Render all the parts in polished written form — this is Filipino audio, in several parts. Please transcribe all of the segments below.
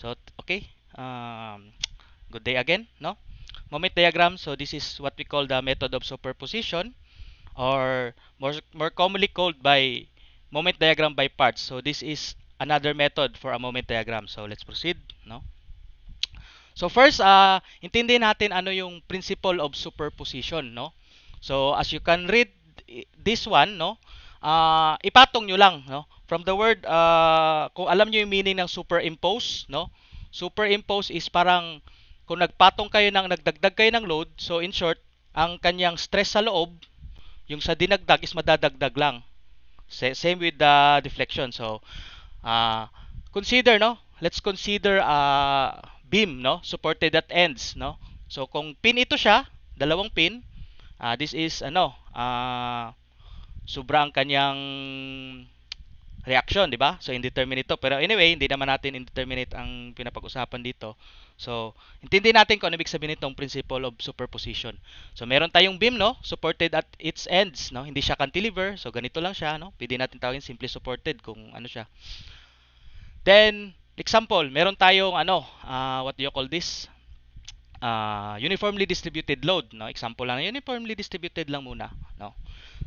So, okay. Good day again, no? Moment diagram. So, this is what we call the method of superposition, or more commonly called by moment diagram by parts. So, this is another method for a moment diagram. So, let's proceed, no? So, first, intindihin natin ano yung principle of superposition, no? So, as you can read this one, no? Ipatong nyo lang, no? From the word, kung alam nyo yung meaning ng superimpose, no? Superimpose is parang kung nagpatong kayo ng nagdagdag kayo ng load, so in short, ang kanyang stress sa loob, yung sa dinagdag is madadagdag lang. Same with the deflection. So, uh, consider, no? Let's consider beam, no? Supported at ends, no? So, kung pin ito siya, dalawang pin, this is sobra ang kanyang reaction, di ba? So, indeterminate to. Pero anyway, hindi naman natin indeterminate ang pinapag-usapan dito. So, intindihin natin kung ano ibig sabihin nitong principle of superposition. So, meron tayong beam, no? Supported at its ends, no? Hindi siya cantilever. So, ganito lang siya, no? Pwede natin tawagin simply supported kung ano siya. Then, example, meron tayong what do you call this? Uniformly distributed load, no? Example lang, uniformly distributed lang muna, no?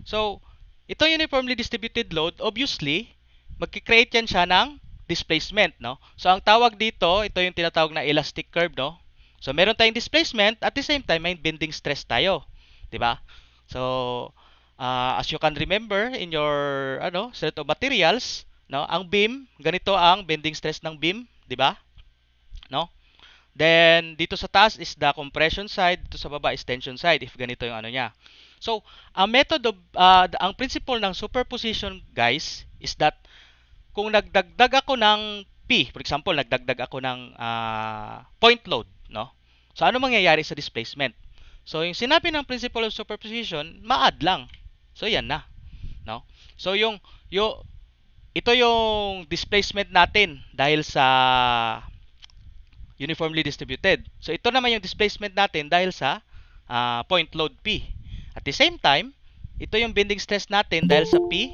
So, itong uniformly distributed load, obviously, magki-create yan siya ng displacement, no? So, ang tawag dito, ito yung tinatawag na elastic curve, no? So, meron tayong displacement, at the same time, may bending stress tayo, di ba? So, as you can remember in your set of materials, no? Ang beam, ganito ang bending stress ng beam, di ba? No? Then, dito sa taas is the compression side, dito sa baba is tension side, if ganito yung ano niya. So, ang method of, ang principle ng superposition, guys, is that kung nagdagdag ako ng P, for example, nagdagdag ako ng point load, no? So, ano mangyayari sa displacement? So, yung sinabi ng principle of superposition, ma-add lang. So, yan na, no? So, ito yung displacement natin dahil sa uniformly distributed. So, ito naman yung displacement natin dahil sa point load P. At the same time, ito yung bending stress natin dahil sa P.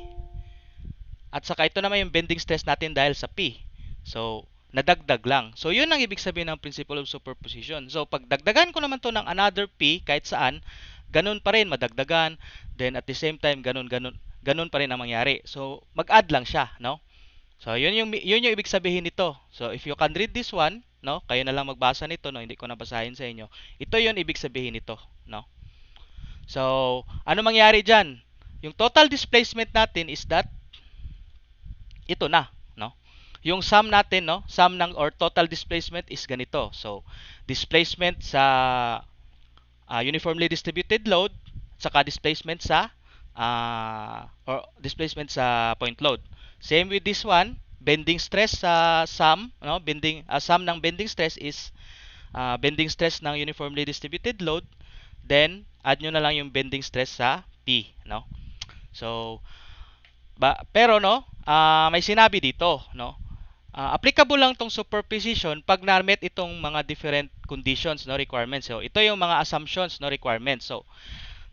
At saka ito naman yung bending stress natin dahil sa P. So, nadagdag lang. So, yun ang ibig sabihin ng principle of superposition. So, pag dagdagan ko naman to ng another P kahit saan, ganun pa rin madagdagan. Then, at the same time, ganun pa rin ang mangyari. So, mag-add lang siya, no? So, yun yung ibig sabihin nito. So, if you can read this one, no, kayo na lang magbasa nito, no, hindi ko na basahin sa inyo. Ito yung ibig sabihin nito, no. So, ano mangyari diyan? Yung total displacement natin is that ito na, no. Yung sum natin, no, sum ng or total displacement is ganito. So, displacement sa uniformly distributed load, saka displacement sa or displacement sa point load. Same with this one, bending stress sa sum, no? Sum ng bending stress is bending stress ng uniformly distributed load, then add nyo na lang yung bending stress sa P, no? So, pero no, may sinabi dito, no? Applicable lang tong superposition pag na-met itong mga different conditions, no, requirements. So, ito yung mga assumptions, no, requirements. So,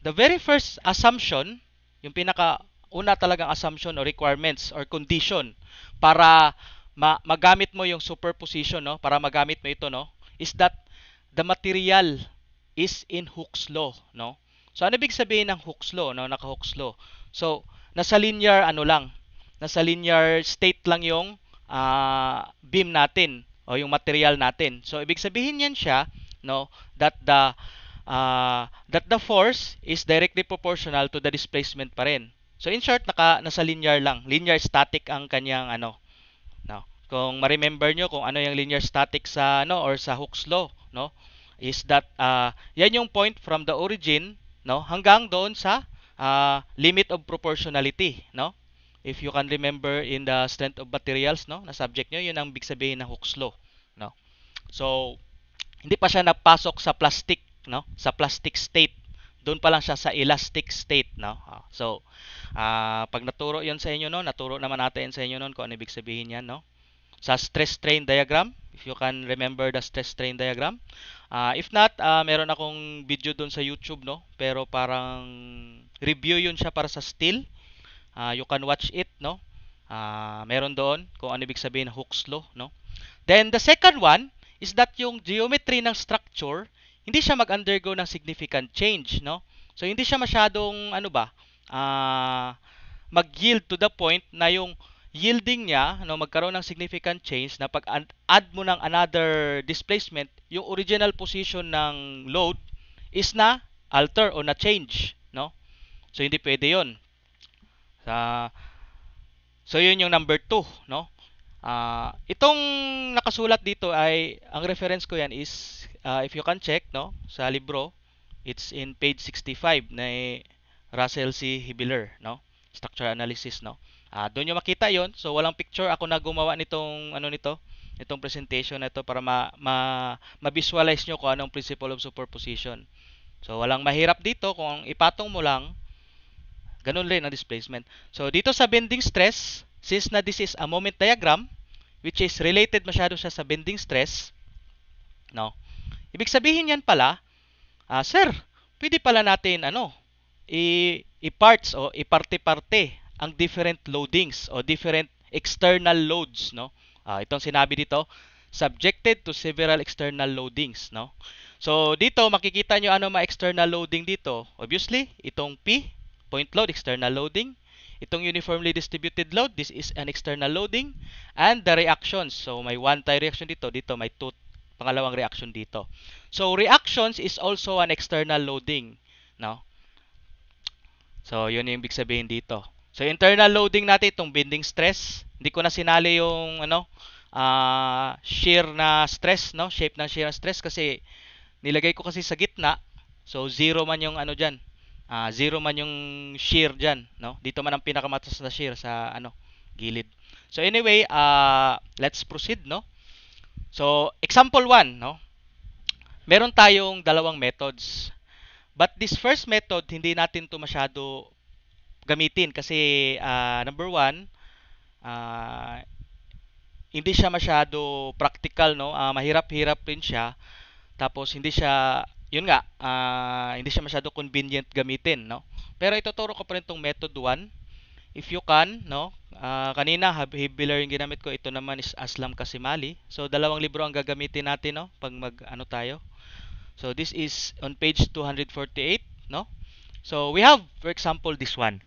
the very first assumption, yung pinaka una talagang assumption o requirements or condition para magamit mo yung superposition, no, para magamit mo ito, no, is that the material is in Hooke's law, no. So ano ibig sabihin ng Hooke's law, no, naka Hooke's law? So nasa linear nasa linear state lang yung beam natin o yung material natin. So ibig sabihin yan siya, no, that the force is directly proportional to the displacement pa rin. So in short, nasa linear lang. Linear static ang kanyang no. Kung ma-remember nyo kung ano yung linear static sa or sa Hooke's law, no, is that yan yung point from the origin, no, hanggang doon sa limit of proportionality, no. If you can remember in the strength of materials, no, na subject nyo, yun ang big sabihin ng Hooke's law, no. So, hindi pa siya napasok sa plastic, no, sa plastic state. Doon pa lang siya sa elastic state, no. So, pag naturo 'yon sa inyo, no, naturo naman natin sa inyo noon kung ano ibig sabihin niyan, no. Sa stress strain diagram, if you can remember the stress strain diagram. If not, meron akong video doon sa YouTube, no, pero parang review 'yun siya para sa steel. You can watch it, no. Meron doon kung ano ibig sabihin ng Hooke's law, no. Then the second one is that yung geometry ng structure, hindi siya mag-undergo ng significant change, no? So hindi siya masyadong ano ba, mag-yield to the point na yung yielding niya, no, magkaroon ng significant change na pag add mo ng another displacement, yung original position ng load is na alter o na change, no? So hindi pwede 'yon. Sa So yun yung number 2, no? Itong nakasulat dito ay ang reference ko yan is if you can check, no, sa libro, it's in page 65 na Russell C. Hibbeler, no? Structure analysis, no? Doon yung makita yon. So walang picture, ako na gumawa nitong ano nito, itong presentation na ito para ma-visualize nyo kung anong principle of superposition. So walang mahirap dito, kung ipatong mo lang ganun rin ang displacement. So, dito sa bending stress, since na this is a moment diagram, which is related masyado siya sa bending stress, no? Ibig sabihin yan pala, sir, pwede pala natin i-parts o iparte-parte ang different loadings o different external loads, no? Itong sinabi dito, subjected to several external loadings, no? So, dito makikita nyo ano mga external loading dito. Obviously, itong P, point load, external loading. Itong uniformly distributed load, this is an external loading. And the reactions. So, may one-time reaction dito. Dito may pangalawang reaction dito. So, reactions is also an external loading. No? So, yun yung ibig sabihin dito. So, internal loading natin, itong bending stress. Hindi ko na sinali yung shear na stress, no? Shape ng shear na stress kasi nilagay ko kasi sa gitna. So, zero man yung dyan. Zero man yung shear dyan, no? Dito man ang pinakamataas na shear sa gilid. So anyway, let's proceed, no? So example 1, no? Meron tayong dalawang methods. But this first method, hindi natin to masyado gamitin kasi number 1, hindi siya masyado practical, no? Mahirap-hirap rin siya. Tapos hindi siya yun nga, hindi siya masyado convenient gamitin, no? Pero ituturo ko pa rin tong method 1. If you can, no? Kanina, Hibbeler yung ginamit ko. Ito naman is Aslam Kasimali. So, dalawang libro ang gagamitin natin, no? Pag tayo. So, this is on page 248, no? So, we have, for example, this one.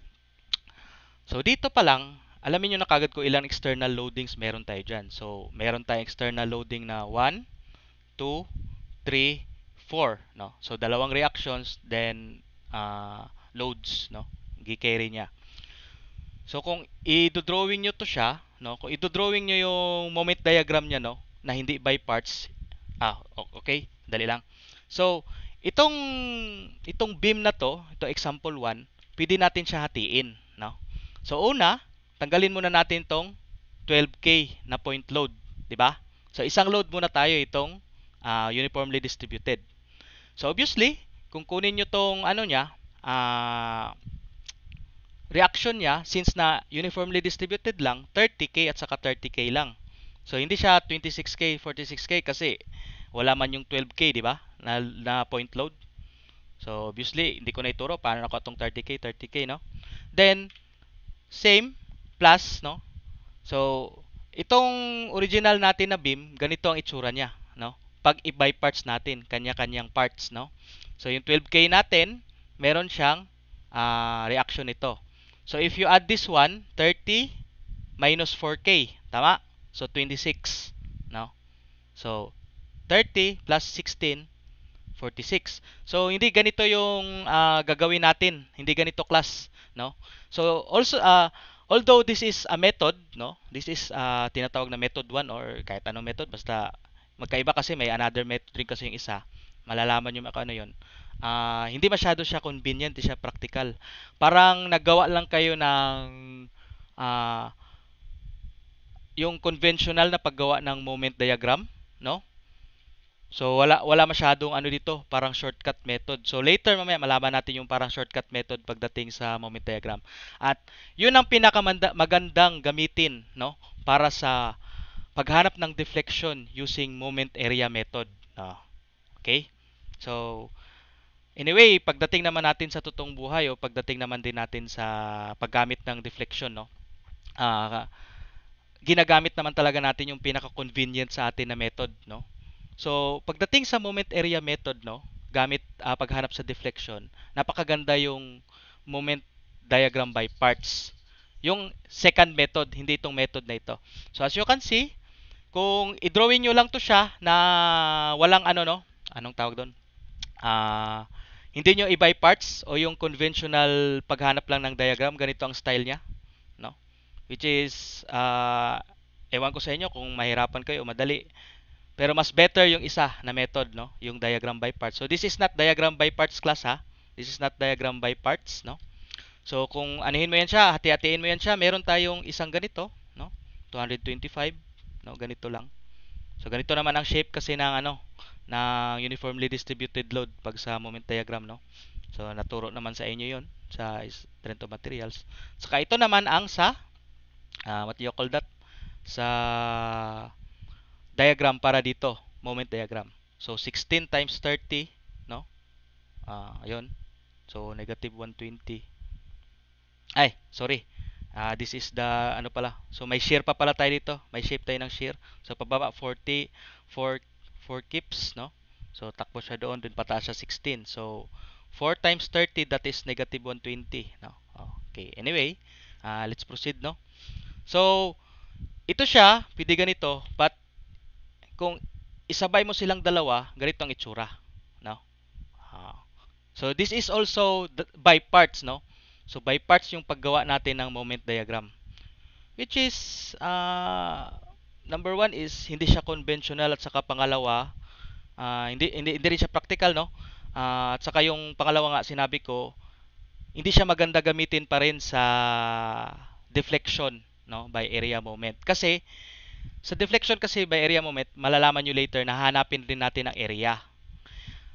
So, dito pa lang, alamin nyo na kagad ko ilang external loadings meron tayo dyan. So, meron tayong external loading na 1, 2, 3, 4, no? So dalawang reactions, then loads, no? Gi-carry niya. So kung i-drawing niyo to siya, no? Kung i-drawing niyo yung moment diagram niya, no, na hindi by parts. Okay, dali lang. So itong beam na to, ito example 1, pwede natin siya hatiin, no? So una, tanggalin muna natin tong 12K na point load, di ba? So isang load muna tayo, itong uniformly distributed. So obviously, kung kunin nyo tong reaction niya, since na uniformly distributed lang, 30K at saka 30K lang. So hindi siya 26K, 46K kasi wala man yung 12K, di ba? Na point load. So obviously, hindi ko na ituro paano nakuha tong 30K, 30K, no? Then same plus, no? So itong original natin na beam, ganito ang itsura niya, no? Pag i-by parts natin, kanya-kanyang parts, no? So yung 12K natin, meron siyang reaction ito. So if you add this one, 30 minus 4K, tama? So 26, no? So 30 plus 16, 46. So hindi ganito yung gagawin natin, hindi ganito class, no? So also although this is a method, no? This is tinatawag na method 1 or kahit anong method, basta magkaiba kasi may another method rin kasi yung isa. Malalaman nyo ano yun. Hindi masyado siya convenient, hindi siya practical. Parang naggawa lang kayo ng yung conventional na paggawa ng moment diagram, no? So wala masyadong dito, parang shortcut method. So later mamaya malaman natin yung parang shortcut method pagdating sa moment diagram. At yun ang pinakamagandang gamitin, no, para sa paghanap ng deflection using moment area method. Okay? So anyway, pagdating naman natin sa totoong buhay o pagdating naman din natin sa paggamit ng deflection, no, ginagamit naman talaga natin yung pinaka-convenient sa atin na method, no? So, pagdating sa moment area method, no, gamit paghanap sa deflection, napakaganda yung moment diagram by parts. Yung second method, hindi itong method na ito. So, as you can see, kung i-drawing nyo lang to siya na walang ano, no, anong tawag doon? Ah, hindi nyo i-by parts o yung conventional paghanap lang ng diagram, ganito ang style niya, no? Which is, ewan ko sa inyo kung mahirapan kayo o madali. Pero mas better yung isa na method, no? Yung diagram by parts. So this is not diagram by parts class, ha. This is not diagram by parts, no? So kung anuhin mo yan siya, hati-hatiin mo yan siya, meron tayong isang ganito, no? 225, no? Ganito lang. So ganito naman ang shape kasi ng ano, ng uniformly distributed load pag sa moment diagram, no? So naturo naman sa inyo 'yon sa strength of materials. Saka ito naman ang sa what do you call that? Sa diagram para dito, moment diagram. So 16 times 30, no? Ayun. So negative 120. Ay, sorry. This is the ano pala. So may shear pa pala tayo dito. May shape tayo ng shear. So pababa 40 4 kips, no? So takbo siya doon, dun pataas siya 16. So 4 times 30, that is negative 120, no? Okay. Anyway, let's proceed, no? So ito siya, pwede ganito, but kung isabay mo silang dalawa, ganito ang itsura, no? Ah, so this is also by parts, no? So by parts yung paggawa natin ng moment diagram. Which is number one is hindi siya conventional, at saka pangalawa, hindi rin siya practical, no? At saka yung pangalawa nga sinabi ko, hindi siya maganda gamitin pa rin sa deflection, no, by area moment. Kasi sa deflection kasi by area moment, malalaman nyo later na hanapin din natin ang area.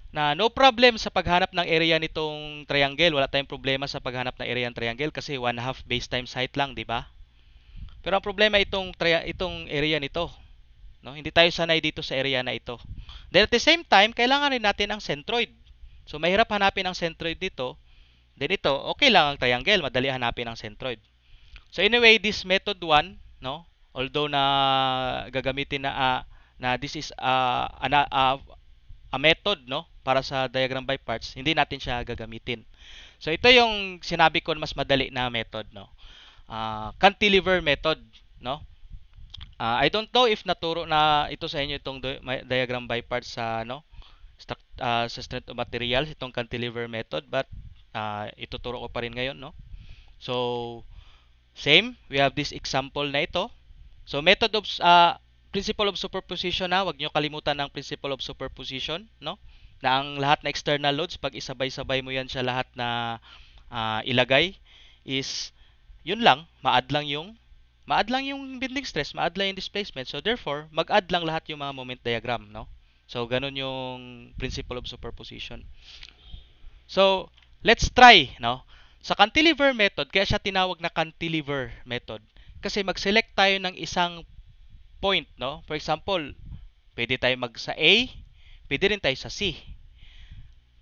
Na no problem sa paghanap ng area nitong triangle. Wala tayong problema sa paghanap ng area ng triangle kasi 1/2 base times height lang, di ba? Pero ang problema itong area nito, no? Hindi tayo sanay dito sa area na ito. Then at the same time, kailangan rin natin ang centroid. So mahirap hanapin ang centroid dito. Then ito, okay lang ang triangle, madali hanapin ang centroid. So anyway, this method 1, no? Although na gagamitin na this is a method, no, para sa diagram by parts, hindi natin siya gagamitin. So ito yung sinabi ko mas madali na method, no. Cantilever method, no. I don't know if naturo na ito sa inyo itong diagram by parts sa no sa strength of materials, itong cantilever method, but ituturo ko pa rin ngayon, no. So same, we have this example na ito. So method of principle of superposition, na wag niyo kalimutan ang principle of superposition, no? Na ang lahat na external loads, pag isabay-sabay mo yan siya lahat na ilagay, is yun lang, maad lang yung bending stress, maad lang yung displacement. So therefore, mag-add lang lahat yung mga moment diagram, no? So ganun yung principle of superposition. So let's try, no? Sa cantilever method, kaya siya tinawag na cantilever method kasi mag-select tayo ng isang point, no? For example, pwede tayo mag sa A, pwede rin tayo sa C.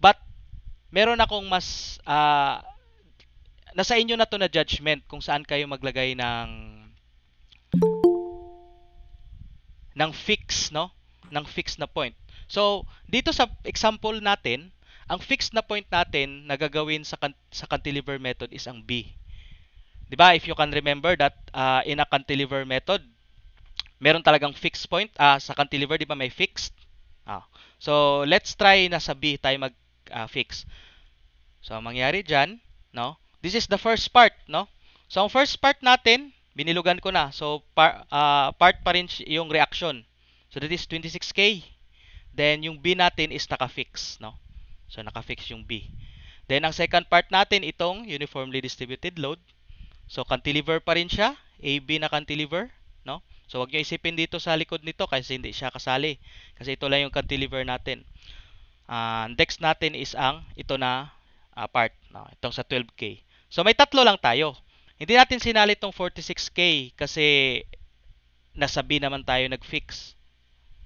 But meron akong mas nasa inyo na to na judgment kung saan kayo maglagay ng fix, no? Ng fix na point. So, dito sa example natin, ang fixed na point natin na gagawin sa cantilever method is ang B. 'Di ba? If you can remember that in a cantilever method, meron talagang fixed point sa cantilever, 'di ba? May fixed. So let's try na sa B tayo mag fix. So ang mangyari diyan, no? This is the first part, no? So ang first part natin, binilugan ko na. So part pa rin yung reaction. So that is 26K. Then yung B natin is naka-fix, no? So naka-fix yung B. Then ang second part natin, itong uniformly distributed load. So cantilever pa rin siya, AB na cantilever, no? So wag niyo isipin dito sa likod nito kasi hindi siya kasali. Kasi ito lang yung cantilever natin. Next natin is ang ito na part, no? Itong sa 12K. So may tatlo lang tayo. Hindi natin sinali itong 46K kasi nasa B naman tayo nag-fix.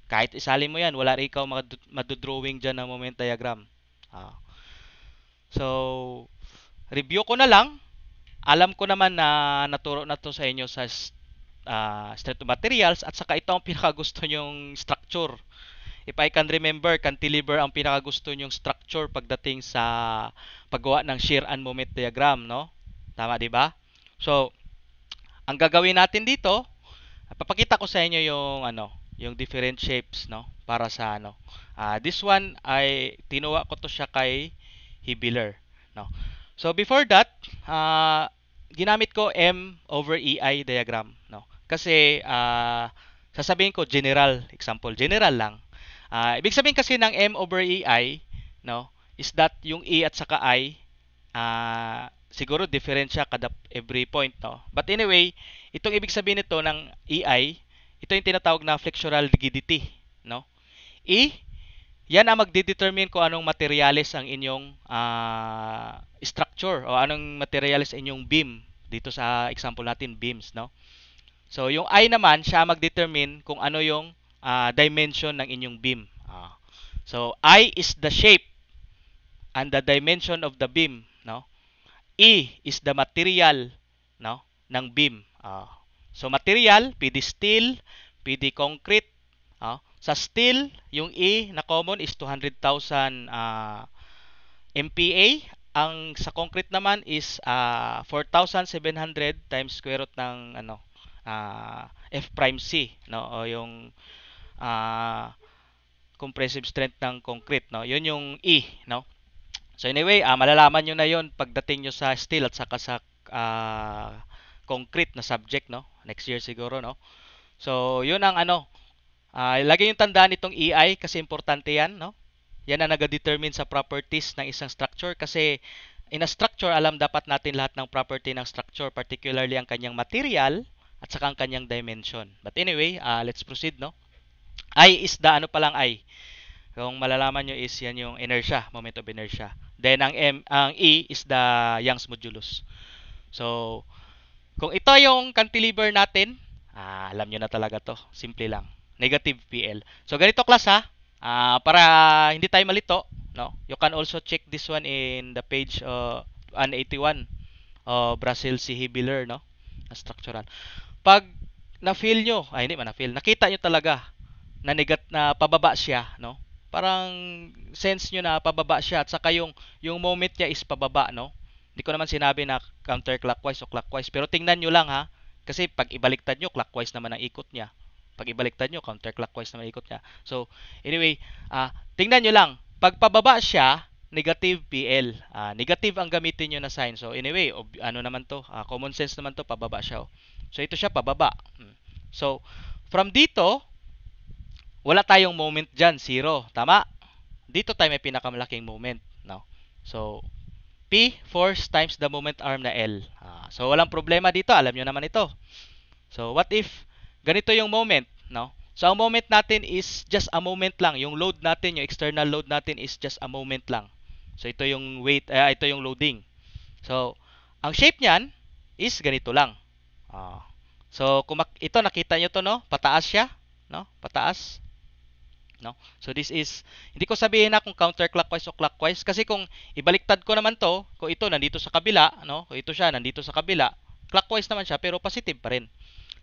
Kahit isali mo yan, wala rin ikaw madodrawing dyan ng moment diagram. So, review ko na lang. Alam ko naman na naturo na to sa inyo sa strength of materials, at saka ito ang pinakagusto nyong structure. If I can remember, cantilever ang pinakagusto nyong structure pagdating sa paggawa ng shear and moment diagram, no? Tama, di ba? So, ang gagawin natin dito, papakita ko sa inyo yung yung different shapes, no, para sa this one ay tinuwa ko to siya kay Hibbeler, no. So before that, ginamit ko M over EI diagram, no. Kasi sasabihin ko general, example, general lang. Ibig sabihin kasi ng M over EI, no, is that yung E at saka I siguro different siya kada every point, no. But anyway, itong ibig sabihin nito ng EI, ito yung tinatawag na flexural rigidity, no. E, yan ang magdedetermine kung anong materialis ang inyong structure o anong materialis ang inyong beam. Dito sa example natin, beams, no. So yung I naman, siya magdetermine kung ano yung dimension ng inyong beam. So I is the shape and the dimension of the beam, no. E is the material, no, ng beam. So material, pwede steel, pwede concrete. Sa steel, yung E na common is 200,000 MPa. Ang sa concrete naman is 4,700 times square root ng F prime C, no, o yung compressive strength ng concrete, no. Yun yung E, no. So anyway, malalaman nyo na yon pagdating nyo sa steel at saka sa concrete na subject, no, next year siguro, no. So yun ang lagi yung tandaan itong EI kasi importante yan, no. Yan ang nag-determine sa properties ng isang structure kasi in a structure, alam dapat natin lahat ng property ng structure, particularly ang kanyang material at saka ang kanyang dimension. But anyway, let's proceed, no. I is the palang I. Kung malalaman nyo is yan yung inertia, moment of inertia. Then ang E is the Young's modulus. So, kung ito yung cantilever natin, alam nyo na talaga to. Simple lang. Negative PL. So, ganito class para hindi tayo malito, no? You can also check this one in the page 181 Brazil C. Hibbeler, no? Na structural. Pag na-feel nyo, hindi man na-feel, nakita nyo talaga na pababa siya, no? Parang sense nyo na pababa siya at saka yung moment niya is pababa, no? Hindi ko naman sinabi na counterclockwise o clockwise, pero tingnan nyo lang kasi pag ibaliktad nyo, clockwise naman ang ikot niya. Pag ibaliktad nyo, counterclockwise naman ang ikot niya. So, anyway, tingnan nyo lang, pag pababa siya, negative PL. Negative ang gamitin nyo na sign. So, anyway, naman to, common sense naman to, pababa siya. So, ito siya, pababa. So, from dito, wala tayong moment dyan, 0. Tama? Dito tayo may pinakamalaking moment, no? So, P, force times the moment arm na L. So, walang problema dito. Alam nyo naman ito. So, what if ganito yung moment, no? So, ang moment natin is just a moment lang. Yung load natin, yung external load natin is just a moment lang. So, ito yung weight, ito yung loading. So, ang shape niyan is ganito lang. So, kung ito nakita nyo to, no? Pataas siya, no? Pataas. No? So this is, hindi ko sabihin na kung counterclockwise o clockwise kasi kung ibaliktad ko naman to, kung ito nandito sa kabila, no? Kung ito siya nandito sa kabila, clockwise naman siya pero positive pa rin.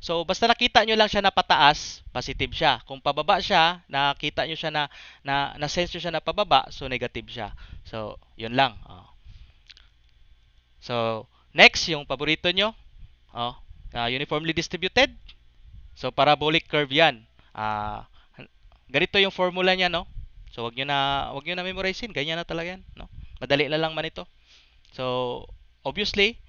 So basta nakita nyo lang siya na pataas, positive siya. Kung pababa siya, nakita nyo siya na sense nyo siya na pababa, so negative siya. So yun lang. So next, yung paborito nyo, uniformly distributed. So parabolic curve yan. Ganito yung formula niya, no? So wag niyo na memorizein, ganyan na talaga yan, no? Madali na lang man ito. So obviously,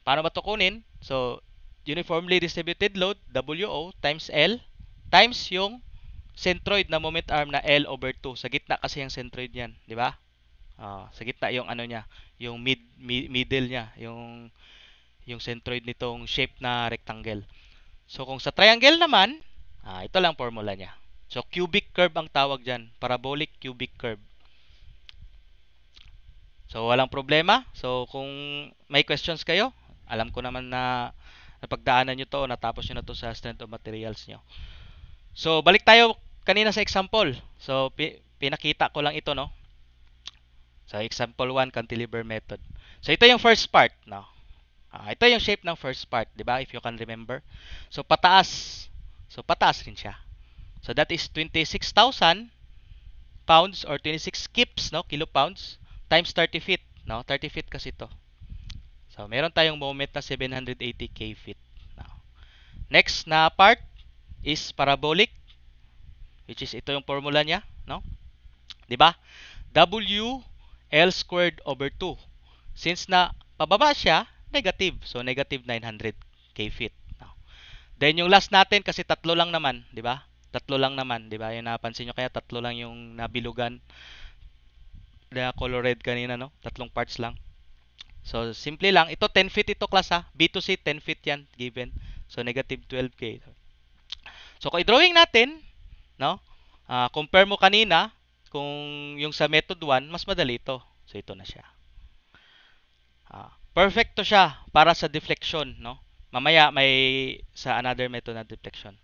paano ba ito kunin? So uniformly distributed load WO times L times yung centroid na moment arm na L over 2. Sa gitna kasi yung centroid niyan, di ba? Sa gitna yung niya, yung middle niya, yung centroid nitong shape na rectangle. So kung sa triangle naman, ito lang formula niya. So, cubic curve ang tawag dyan. Parabolic cubic curve. So, walang problema. So, kung may questions kayo, alam ko naman na napagdaanan nyo to o natapos nyo na to sa strength of materials nyo. So, balik tayo kanina sa example. So, pinakita ko lang ito, no? So, example 1, cantilever method. So, ito yung first part, no? Ito yung shape ng first part, 'di ba? If you can remember. So pataas. So pataas rin siya. So that is 26,000 pounds or 26 kips, no? Kilopounds times 30 feet, no? 30 feet kasi ito. So meron tayong moment na 780 k-feet. Now, next na part is parabolic, which is ito yung formula niya, no? 'Di ba? W L squared over 2. Since na pababa siya, negative. So negative 900 k-feet. Now, then yung last natin kasi tatlo lang naman, 'di ba? Tatlo lang naman, 'di ba? Yung napansin nyo kaya tatlo lang yung nabilugan na color red kanina, no? Tatlong parts lang. So simple lang, ito 10 feet ito class ha. B to C 10 feet 'yan given. So negative 12k. So kung i-drawing natin, no? Compare mo kanina kung yung sa method 1, mas madali ito. So ito na siya. Perfect to siya para sa deflection, no? Mamaya may sa another method na deflection.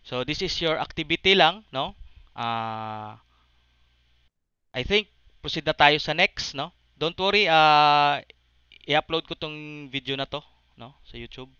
So this is your activity lang, no? I think proceed na tayo sa next, no? Don't worry, i-upload ko tong video na to, no, sa YouTube.